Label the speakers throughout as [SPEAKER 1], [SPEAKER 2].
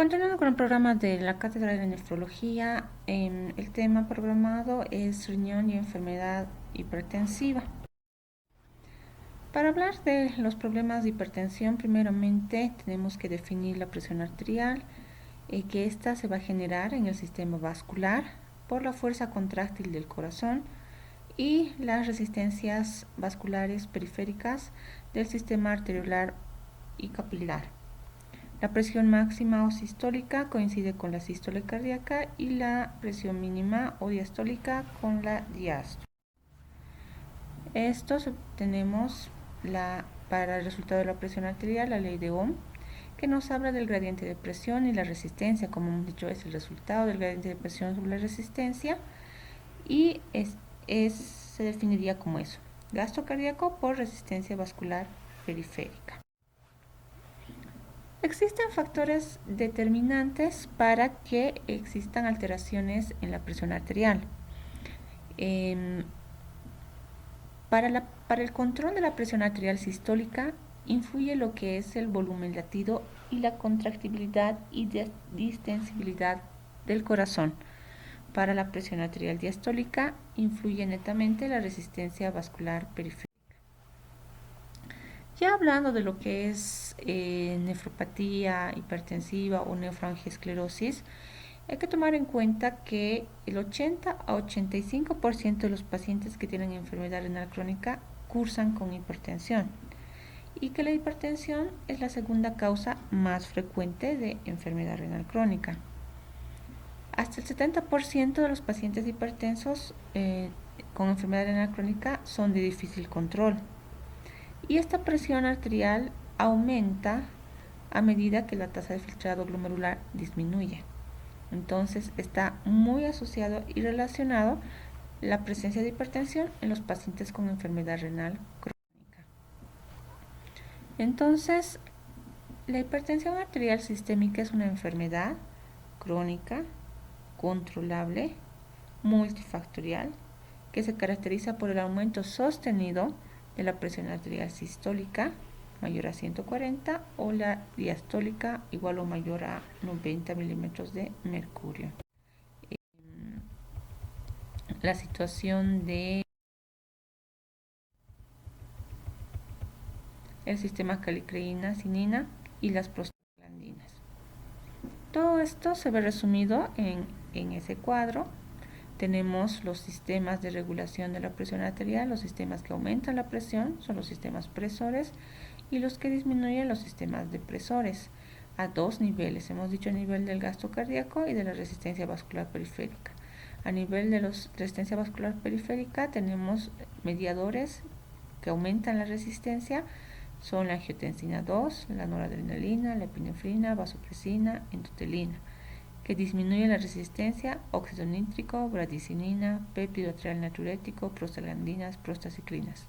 [SPEAKER 1] Continuando con el programa de la Cátedra de Nefrología, el tema programado es riñón y enfermedad hipertensiva. Para hablar de los problemas de hipertensión, primeramente tenemos que definir la presión arterial, que ésta se va a generar en el sistema vascular por la fuerza contráctil del corazón y las resistencias vasculares periféricas del sistema arteriolar y capilar. La presión máxima o sistólica coincide con la sístole cardíaca y la presión mínima o diastólica con la diástole. Esto tenemos para el resultado de la presión arterial la ley de Ohm, que nos habla del gradiente de presión y la resistencia. Como hemos dicho, es el resultado del gradiente de presión sobre la resistencia y se definiría como eso: gasto cardíaco por resistencia vascular periférica. Existen factores determinantes para que existan alteraciones en la presión arterial. Para el control de la presión arterial sistólica influye lo que es el volumen latido y la contractibilidad y distensibilidad del corazón. Para la presión arterial diastólica influye netamente la resistencia vascular periférica. Ya hablando de lo que es nefropatía hipertensiva o nefroangiosclerosis, hay que tomar en cuenta que el 80 a 85% de los pacientes que tienen enfermedad renal crónica cursan con hipertensión y que la hipertensión es la segunda causa más frecuente de enfermedad renal crónica. Hasta el 70% de los pacientes hipertensos con enfermedad renal crónica son de difícil control. Y esta presión arterial aumenta a medida que la tasa de filtrado glomerular disminuye. Entonces está muy asociado y relacionado la presencia de hipertensión en los pacientes con enfermedad renal crónica. Entonces, la hipertensión arterial sistémica es una enfermedad crónica, controlable, multifactorial, que se caracteriza por el aumento sostenido de la presión arterial sistólica mayor a 140 o la diastólica igual o mayor a 90 milímetros de mercurio. La situación de el sistema calicreína-cinina y las prostaglandinas. Todo esto se ve resumido en ese cuadro. Tenemos los sistemas de regulación de la presión arterial. Los sistemas que aumentan la presión son los sistemas presores y los que disminuyen los sistemas depresores a dos niveles. Hemos dicho a nivel del gasto cardíaco y de la resistencia vascular periférica. A nivel de la resistencia vascular periférica tenemos mediadores que aumentan la resistencia. Son la angiotensina 2, la noradrenalina, la epinefrina, vasopresina, endotelina, que disminuye la resistencia, óxido nítrico, bradicinina, péptido atrial natriurético, prostaglandinas, prostaciclinas.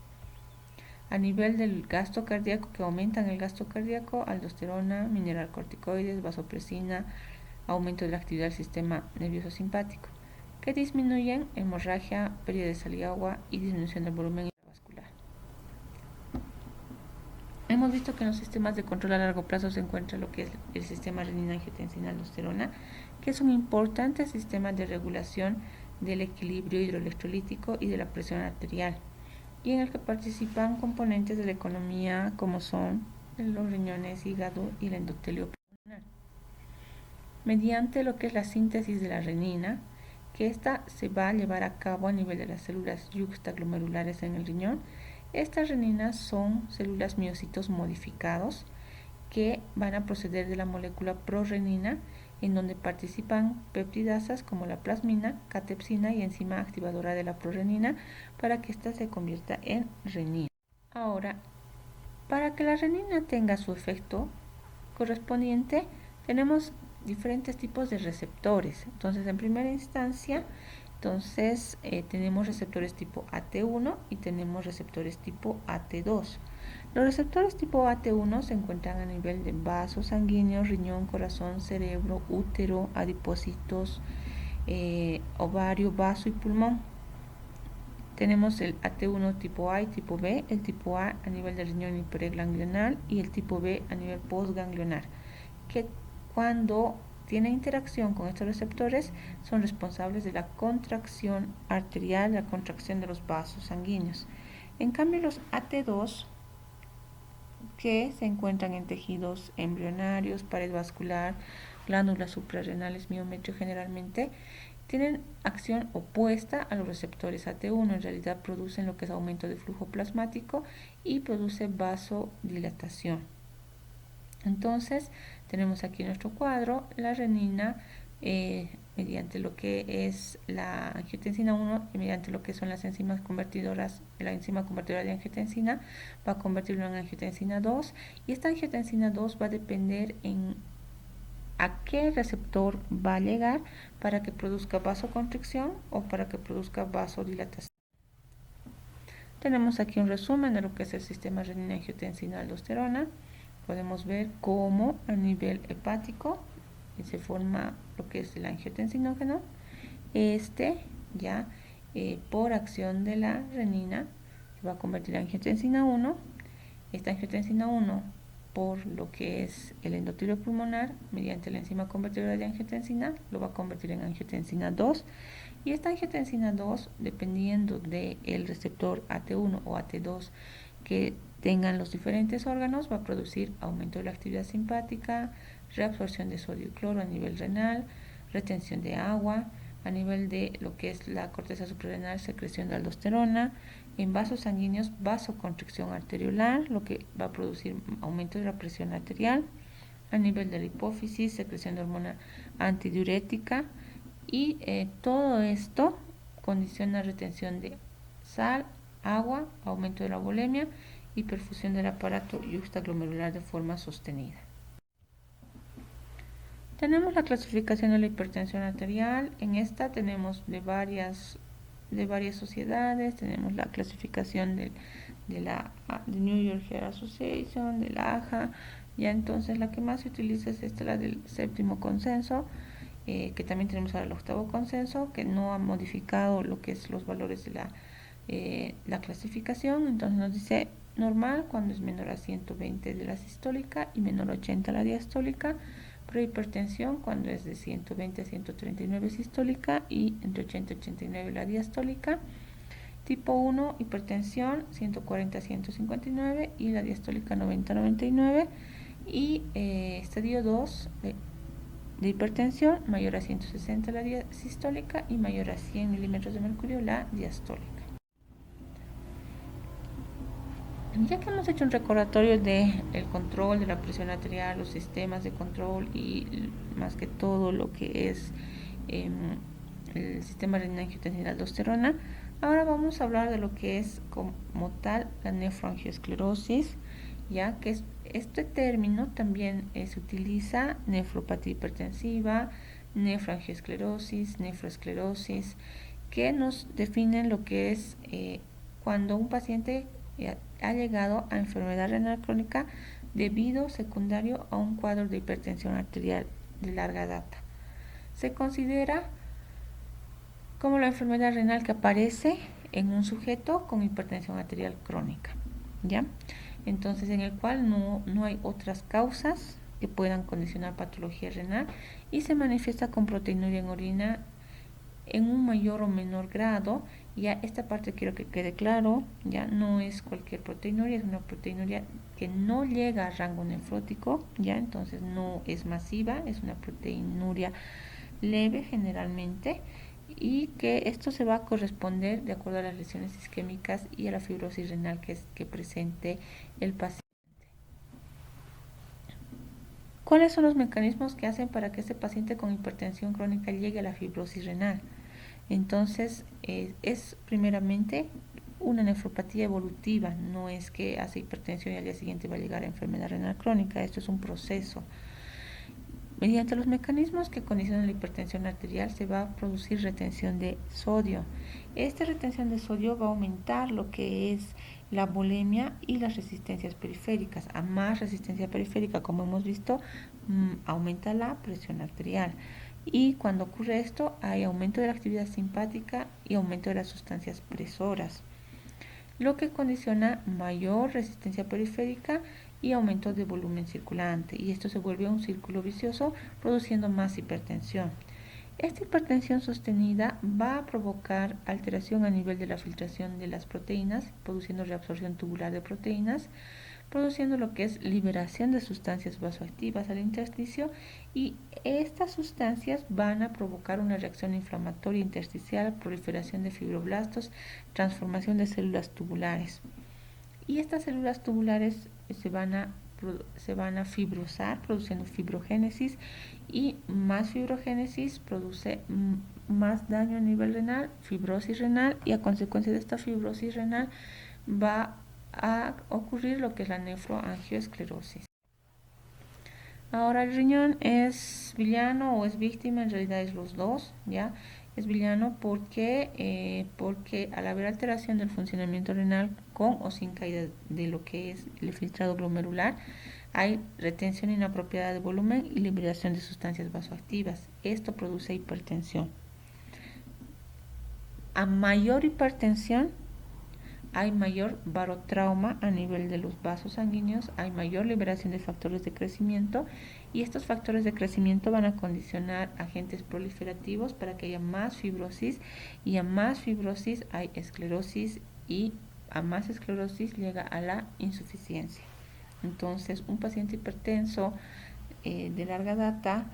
[SPEAKER 1] A nivel del gasto cardíaco, que aumentan el gasto cardíaco, aldosterona, mineralcorticoides, vasopresina, aumento de la actividad del sistema nervioso simpático, que disminuyen hemorragia, pérdida de sal y agua y disminución del volumen vascular. Hemos visto que en los sistemas de control a largo plazo se encuentra lo que es el sistema renina-angiotensina-aldosterona, que es un importante sistema de regulación del equilibrio hidroelectrolítico y de la presión arterial, y en el que participan componentes de la economía como son los riñones, hígado y el endotelio pulmonar. Mediante lo que es la síntesis de la renina, que ésta se va a llevar a cabo a nivel de las células yuxtaglomerulares en el riñón. Estas reninas son células miocitos modificados que van a proceder de la molécula prorenina, en donde participan peptidasas como la plasmina, catepsina y enzima activadora de la prorenina para que ésta se convierta en renina. Ahora, para que la renina tenga su efecto correspondiente, tenemos diferentes tipos de receptores. Entonces, en primera instancia, tenemos receptores tipo AT1 y tenemos receptores tipo AT2. Los receptores tipo AT1 se encuentran a nivel de vasos sanguíneos, riñón, corazón, cerebro, útero, adipocitos, ovario, vaso y pulmón. Tenemos el AT1 tipo A y tipo B, el tipo A nivel del riñón hiperganglionar y el tipo B a nivel postganglionar, que cuando tienen interacción con estos receptores, son responsables de la contracción arterial, la contracción de los vasos sanguíneos. En cambio, los AT2, que se encuentran en tejidos embrionarios, pared vascular, glándulas suprarrenales, miometrio generalmente, tienen acción opuesta a los receptores AT1. En realidad producen lo que es aumento de flujo plasmático y produce vasodilatación. Entonces, tenemos aquí en nuestro cuadro la renina mediante lo que es la angiotensina 1 y mediante lo que son las enzimas convertidoras, la enzima convertidora de angiotensina va a convertirlo en angiotensina 2, y esta angiotensina 2 va a depender en a qué receptor va a llegar para que produzca vasoconstricción o para que produzca vasodilatación. Tenemos aquí un resumen de lo que es el sistema renina-angiotensina-aldosterona. Podemos ver cómo a nivel hepático se forma lo que es el angiotensinógeno. Ya por acción de la renina se va a convertir en angiotensina 1. Esta angiotensina 1 por lo que es el endotelio pulmonar mediante la enzima convertidora de angiotensina lo va a convertir en angiotensina 2, y esta angiotensina 2, dependiendo del receptor AT1 o AT2 que tengan los diferentes órganos, va a producir aumento de la actividad simpática, reabsorción de sodio y cloro a nivel renal, retención de agua, a nivel de lo que es la corteza suprarrenal, secreción de aldosterona, en vasos sanguíneos, vasoconstricción arteriolar, lo que va a producir aumento de la presión arterial, a nivel de la hipófisis, secreción de hormona antidiurética, y todo esto condiciona retención de sal, agua, aumento de la volemia y perfusión del aparato yuxtaglomerular de forma sostenida. Tenemos la clasificación de la hipertensión arterial. En esta tenemos de varias sociedades. Tenemos la clasificación de la New York Heart Association, de la AHA. Ya entonces la que más se utiliza es esta, la del séptimo consenso, que también tenemos ahora el octavo consenso, que no ha modificado lo que es los valores de la clasificación. Entonces nos dice normal cuando es menor a 120 de la sistólica y menor a 80 la diastólica. Prehipertensión cuando es de 120 a 139 sistólica y entre 80 y 89 la diastólica. Tipo 1, hipertensión 140 a 159 y la diastólica 90 a 99. Y estadio 2 de hipertensión mayor a 160 la sistólica y mayor a 100 milímetros de mercurio la diastólica. Ya que hemos hecho un recordatorio del control de la presión arterial, los sistemas de control y más que todo lo que es el sistema renina-angiotensina-aldosterona, ahora vamos a hablar de lo que es como tal la nefroangiosclerosis, ya que este término también se utiliza nefropatía hipertensiva, nefroangiosclerosis, nefroesclerosis, que nos definen lo que es cuando un paciente ha llegado a enfermedad renal crónica debido secundario a un cuadro de hipertensión arterial de larga data. Se considera como la enfermedad renal que aparece en un sujeto con hipertensión arterial crónica, ¿ya? Entonces, en el cual no hay otras causas que puedan condicionar patología renal y se manifiesta con proteinuria en orina en un mayor o menor grado. Ya esta parte quiero que quede claro, ya no es cualquier proteinuria, es una proteinuria que no llega a rango nefrótico, ya entonces no es masiva, es una proteinuria leve generalmente, y que esto se va a corresponder de acuerdo a las lesiones isquémicas y a la fibrosis renal que presente el paciente. ¿Cuáles son los mecanismos que hacen para que este paciente con hipertensión crónica llegue a la fibrosis renal? Entonces, es primeramente una nefropatía evolutiva, no es que hace hipertensión y al día siguiente va a llegar a enfermedad renal crónica, esto es un proceso. Mediante los mecanismos que condicionan la hipertensión arterial se va a producir retención de sodio. Esta retención de sodio va a aumentar lo que es la volemia y las resistencias periféricas. A más resistencia periférica, como hemos visto, aumenta la presión arterial. Y cuando ocurre esto, hay aumento de la actividad simpática y aumento de las sustancias presoras, lo que condiciona mayor resistencia periférica y aumento de volumen circulante, y esto se vuelve un círculo vicioso produciendo más hipertensión. Esta hipertensión sostenida va a provocar alteración a nivel de la filtración de las proteínas, produciendo reabsorción tubular de proteínas, produciendo lo que es liberación de sustancias vasoactivas al intersticio, y estas sustancias van a provocar una reacción inflamatoria intersticial, proliferación de fibroblastos, transformación de células tubulares. Y estas células tubulares se van a fibrosar, produciendo fibrogénesis, y más fibrogénesis produce más daño a nivel renal, fibrosis renal, y a consecuencia de esta fibrosis renal va a ocurrir lo que es la nefroangioesclerosis. Ahora, el riñón es villano o es víctima, en realidad es los dos, ¿ya? Es villano porque al haber alteración del funcionamiento renal con o sin caída de lo que es el filtrado glomerular, hay retención inapropiada de volumen y liberación de sustancias vasoactivas. Esto produce hipertensión. A mayor hipertensión, hay mayor barotrauma a nivel de los vasos sanguíneos, hay mayor liberación de factores de crecimiento, y estos factores de crecimiento van a condicionar agentes proliferativos para que haya más fibrosis, y a más fibrosis hay esclerosis, y a más esclerosis llega a la insuficiencia. Entonces, un paciente hipertenso de larga data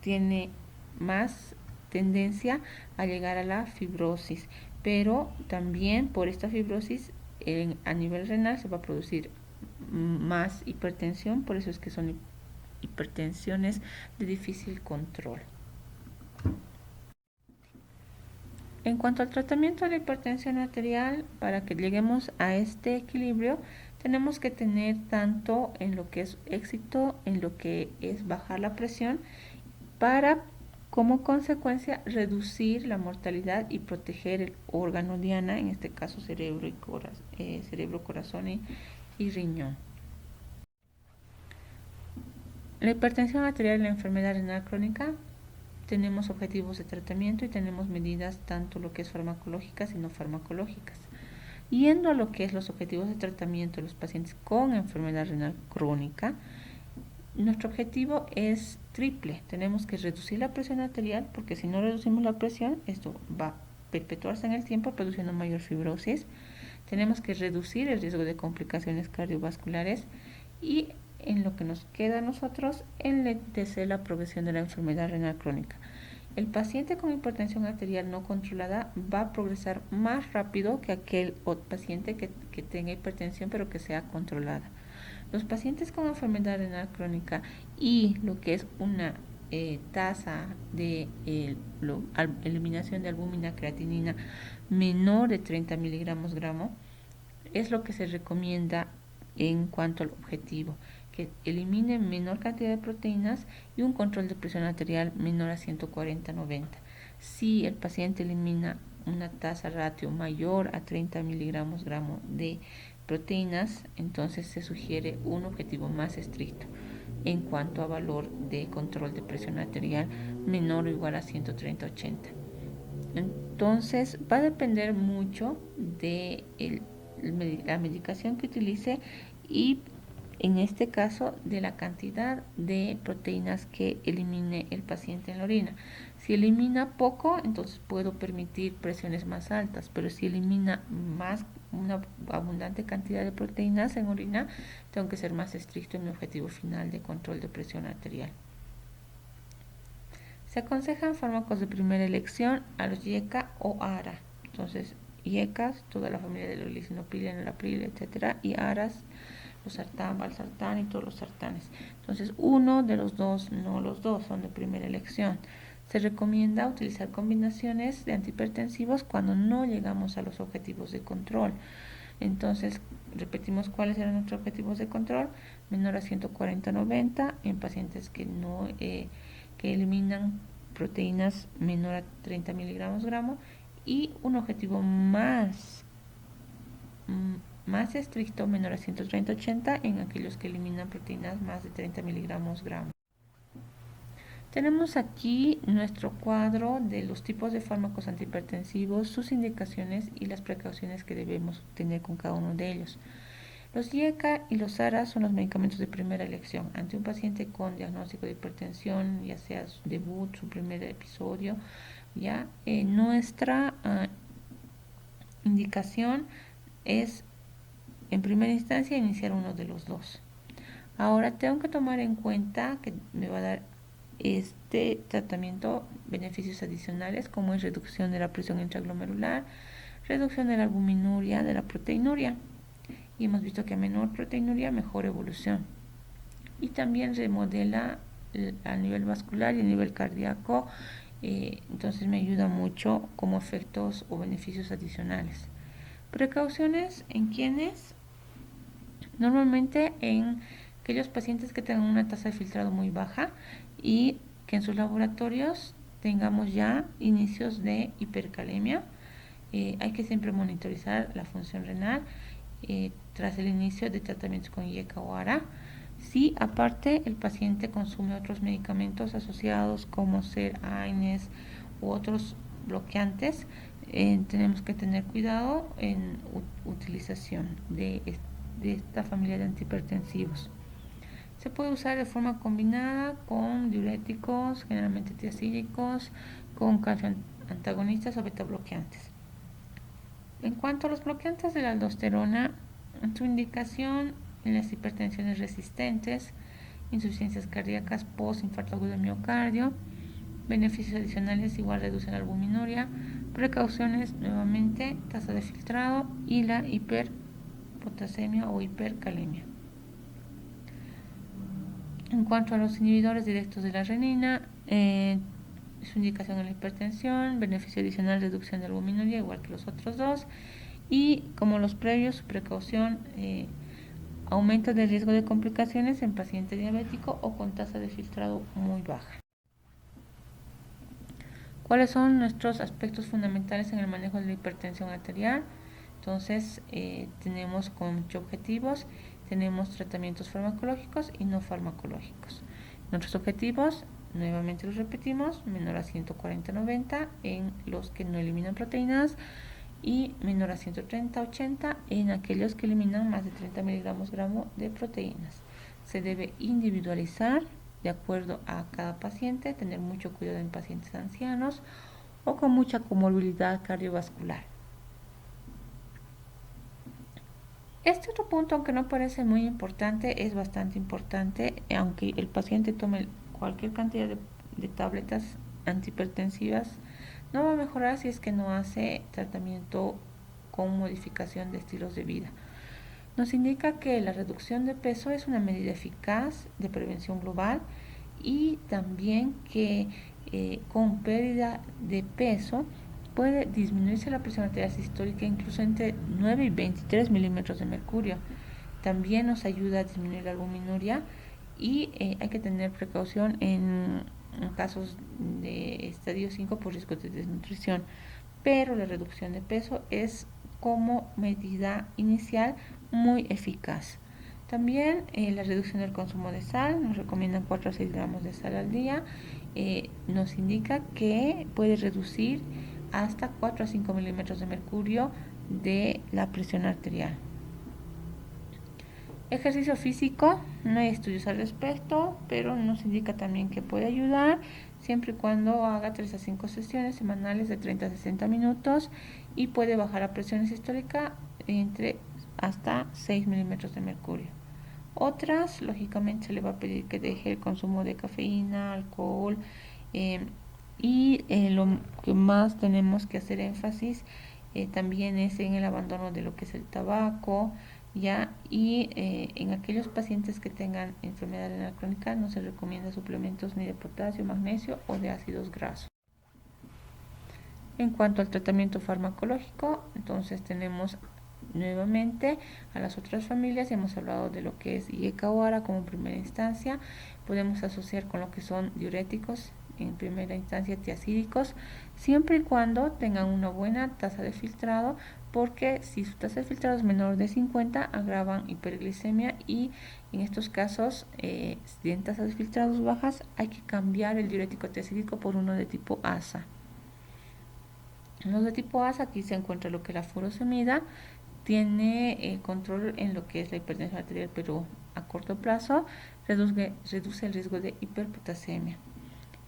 [SPEAKER 1] tiene más tendencia a llegar a la fibrosis, pero también por esta fibrosis a nivel renal se va a producir más hipertensión, por eso es que son hipertensiones de difícil control. En cuanto al tratamiento de la hipertensión arterial, para que lleguemos a este equilibrio, tenemos que tener tanto en lo que es éxito, en lo que es bajar la presión, para como consecuencia reducir la mortalidad y proteger el órgano diana, en este caso cerebro, corazón y riñón. La hipertensión arterial y la enfermedad renal crónica, tenemos objetivos de tratamiento y tenemos medidas tanto lo que es farmacológicas y no farmacológicas. Yendo a lo que es los objetivos de tratamiento de los pacientes con enfermedad renal crónica, nuestro objetivo es triple. Tenemos que reducir la presión arterial, porque si no reducimos la presión, esto va a perpetuarse en el tiempo produciendo mayor fibrosis. Tenemos que reducir el riesgo de complicaciones cardiovasculares, y en lo que nos queda a nosotros, enlentecer la progresión de la enfermedad renal crónica. El paciente con hipertensión arterial no controlada va a progresar más rápido que aquel paciente que tenga hipertensión pero que sea controlada. Los pacientes con enfermedad renal crónica y lo que es una tasa de eliminación de albúmina creatinina menor de 30 miligramos gramo, es lo que se recomienda en cuanto al objetivo, que elimine menor cantidad de proteínas y un control de presión arterial menor a 140/90. Si el paciente elimina una tasa ratio mayor a 30 miligramos gramo de proteínas, entonces se sugiere un objetivo más estricto en cuanto a valor de control de presión arterial menor o igual a 130/80. Entonces va a depender mucho de la medicación que utilice, y en este caso de la cantidad de proteínas que elimine el paciente en la orina. Si elimina poco, entonces puedo permitir presiones más altas, pero si elimina una abundante cantidad de proteínas en orina, tengo que ser más estricto en mi objetivo final de control de presión arterial. Se aconsejan fármacos de primera elección a los IECA o ARA. Entonces, IECAs, toda la familia de los lisinopril, enalapril, etcétera, y ARAs, los sartán, valsartán y todos los sartanes. Entonces, uno de los dos, no los dos, son de primera elección. Se recomienda utilizar combinaciones de antihipertensivos cuando no llegamos a los objetivos de control. Entonces, repetimos cuáles eran nuestros objetivos de control: menor a 140/90 en pacientes que eliminan proteínas menor a 30 miligramos gramo, y un objetivo más estricto, menor a 130/80 en aquellos que eliminan proteínas más de 30 miligramos gramo. Tenemos aquí nuestro cuadro de los tipos de fármacos antihipertensivos, sus indicaciones y las precauciones que debemos tener con cada uno de ellos. Los IECA y los ARA son los medicamentos de primera elección ante un paciente con diagnóstico de hipertensión, ya sea su debut, su primer episodio. Ya nuestra indicación es en primera instancia iniciar uno de los dos. Ahora tengo que tomar en cuenta que me va a dar este tratamiento beneficios adicionales, como es reducción de la presión intraglomerular, reducción de la albuminuria, de la proteinuria, y hemos visto que a menor proteinuria mejor evolución, y también remodela a nivel vascular y a nivel cardíaco, entonces me ayuda mucho como efectos o beneficios adicionales. Precauciones en quienes normalmente en aquellos pacientes que tengan una tasa de filtrado muy baja y que en sus laboratorios tengamos ya inicios de hipercalemia. Hay que siempre monitorizar la función renal tras el inicio de tratamientos con IECA o ARA. Si aparte el paciente consume otros medicamentos asociados como ser AINES u otros bloqueantes, tenemos que tener cuidado en utilización de esta familia de antihipertensivos. Se puede usar de forma combinada con diuréticos, generalmente tiazídicos, con calcio antagonistas o beta bloqueantes. En cuanto a los bloqueantes de la aldosterona, su indicación en las hipertensiones resistentes, insuficiencias cardíacas post-infarto agudo de miocardio, beneficios adicionales igual reducen la albuminuria, precauciones nuevamente, tasa de filtrado y la hiperpotasemia o hipercalemia. En cuanto a los inhibidores directos de la renina, su indicación en la hipertensión, beneficio adicional reducción de albuminuria igual que los otros dos, y como los previos, su precaución, aumento del riesgo de complicaciones en paciente diabético o con tasa de filtrado muy baja. ¿Cuáles son nuestros aspectos fundamentales en el manejo de la hipertensión arterial? Entonces, tenemos como objetivos, tenemos tratamientos farmacológicos y no farmacológicos. Nuestros objetivos, nuevamente los repetimos, menor a 140-90 en los que no eliminan proteínas y menor a 130-80 en aquellos que eliminan más de 30 miligramos gramo de proteínas. Se debe individualizar de acuerdo a cada paciente, tener mucho cuidado en pacientes ancianos o con mucha comorbilidad cardiovascular. Este otro punto, aunque no parece muy importante, es bastante importante, aunque el paciente tome cualquier cantidad de tabletas antihipertensivas, no va a mejorar si es que no hace tratamiento con modificación de estilos de vida. Nos indica que la reducción de peso es una medida eficaz de prevención global y también que con pérdida de peso puede disminuirse la presión arterial sistólica incluso entre 9 y 23 milímetros de mercurio. También nos ayuda a disminuir la albuminuria y hay que tener precaución en casos de estadio 5 por riesgo de desnutrición. Pero la reducción de peso es como medida inicial muy eficaz. También la reducción del consumo de sal, nos recomiendan 4 a 6 gramos de sal al día, nos indica que puede reducir hasta 4 a 5 milímetros de mercurio de la presión arterial. Ejercicio físico, no hay estudios al respecto, pero nos indica también que puede ayudar siempre y cuando haga 3 a 5 sesiones semanales de 30 a 60 minutos y puede bajar la presión sistólica entre hasta 6 milímetros de mercurio. Otras, lógicamente, se le va a pedir que deje el consumo de cafeína, alcohol, y lo que más tenemos que hacer énfasis también es en el abandono de lo que es el tabaco, ya, y en aquellos pacientes que tengan enfermedad renal crónica no se recomienda suplementos ni de potasio, magnesio o de ácidos grasos. En cuanto al tratamiento farmacológico, entonces tenemos nuevamente a las otras familias. Hemos hablado de lo que es IECA o ARA como primera instancia. Podemos asociar con lo que son diuréticos, en primera instancia tiazídicos, siempre y cuando tengan una buena tasa de filtrado, porque si su tasa de filtrado es menor de 50 agravan hiperglicemia y en estos casos, si tienen tasas de filtrados bajas, hay que cambiar el diurético tiazídico por uno de tipo ASA. En los de tipo ASA aquí se encuentra lo que es la furosemida, tiene control en lo que es la hipertensión arterial, pero a corto plazo reduce el riesgo de hiperpotasemia.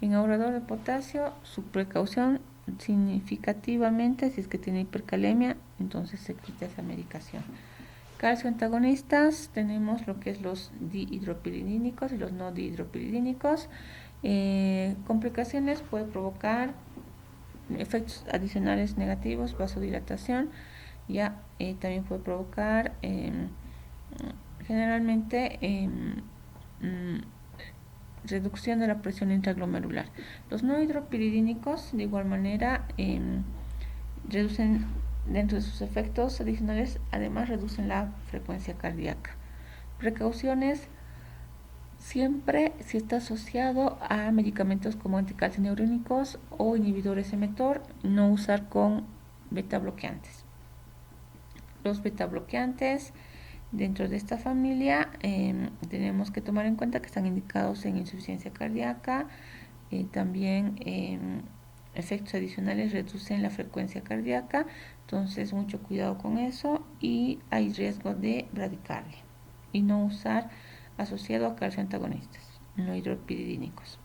[SPEAKER 1] En ahorrador de potasio, su precaución significativamente, si es que tiene hipercalemia, entonces se quita esa medicación. Calcio antagonistas, tenemos lo que es los dihidropiridínicos y los no dihidropiridínicos. Complicaciones, puede provocar efectos adicionales negativos, vasodilatación, también puede provocar generalmente reducción de la presión intraglomerular. Los no hidropiridínicos, de igual manera, reducen, dentro de sus efectos adicionales, además reducen la frecuencia cardíaca. Precauciones: siempre si está asociado a medicamentos como anticalcinurénicos o inhibidores mTOR, no usar con beta bloqueantes. Los beta bloqueantes dentro de esta familia tenemos que tomar en cuenta que están indicados en insuficiencia cardíaca, también efectos adicionales reducen la frecuencia cardíaca, entonces mucho cuidado con eso, y hay riesgo de bradicardia. Y no usar asociado a calcio antagonistas, no hidropiridínicos.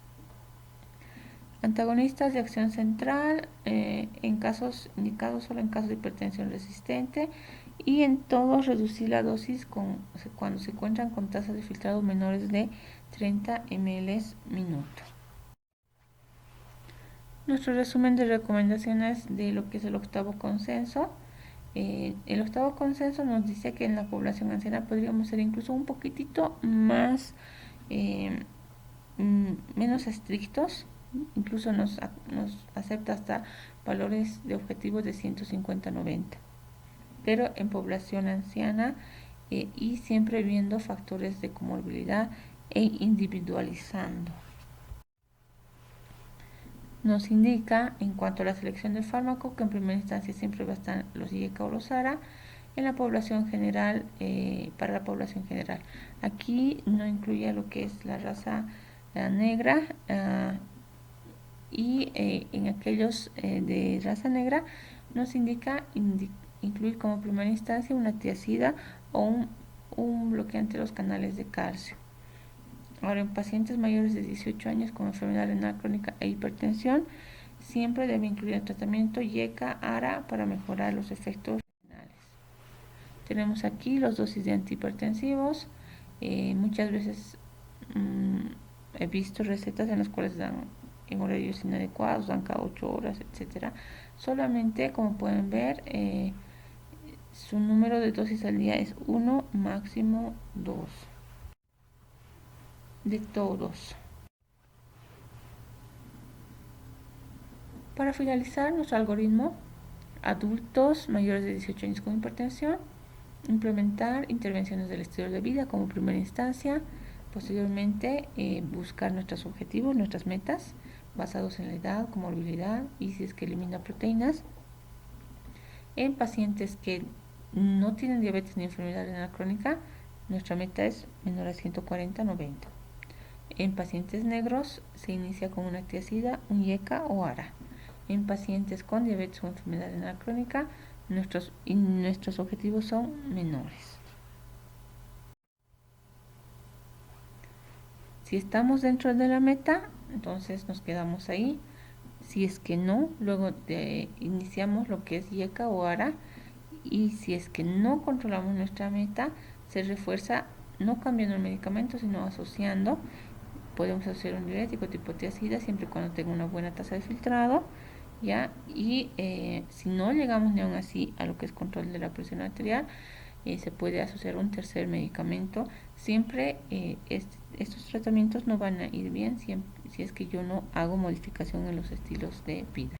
[SPEAKER 1] Antagonistas de acción central, en casos indicados solo en casos de hipertensión resistente, y en todos reducir la dosis cuando se encuentran con tasas de filtrado menores de 30 ml minuto. Nuestro resumen de recomendaciones de lo que es el octavo consenso. El octavo consenso nos dice que en la población anciana podríamos ser incluso un poquitito más menos estrictos, incluso nos acepta hasta valores de objetivos de 150-90, pero en población anciana y siempre viendo factores de comorbilidad e individualizando. Nos indica en cuanto a la selección del fármaco que en primera instancia siempre va a estar los IECA o los ARA en la población general, para la población general. Aquí no incluye lo que es la raza negra, y en aquellos de raza negra nos indica incluir como primera instancia una tiazida o un bloqueante de los canales de calcio. Ahora, en pacientes mayores de 18 años con enfermedad renal crónica e hipertensión, siempre debe incluir el tratamiento IECA, ARA para mejorar los efectos renales. Tenemos aquí los dosis de antihipertensivos. Muchas veces he visto recetas en las cuales dan en horarios inadecuados, dan cada 8 horas, etc. Solamente, como pueden ver, su número de dosis al día es 1, máximo 2. De todos. Para finalizar nuestro algoritmo, adultos mayores de 18 años con hipertensión, implementar intervenciones del estilo de vida como primera instancia, posteriormente buscar nuestros objetivos, nuestras metas, basados en la edad, comorbilidad y si es que elimina proteínas. En pacientes que no tienen diabetes ni enfermedad renal crónica, nuestra meta es menor a 140-90. En pacientes negros se inicia con una tiazida, un IECA o ARA. En pacientes con diabetes o enfermedad renal crónica, nuestros objetivos son menores. Si estamos dentro de la meta, entonces nos quedamos ahí. Si es que no, luego iniciamos lo que es IECA o ARA. Y si es que no controlamos nuestra meta, se refuerza no cambiando el medicamento, sino asociando. Podemos hacer un diurético tipo tiazida siempre y cuando tenga una buena tasa de filtrado, ¿ya? Y si no llegamos ni aún así a lo que es control de la presión arterial, se puede asociar un tercer medicamento. Siempre estos tratamientos no van a ir bien si es que yo no hago modificación en los estilos de vida.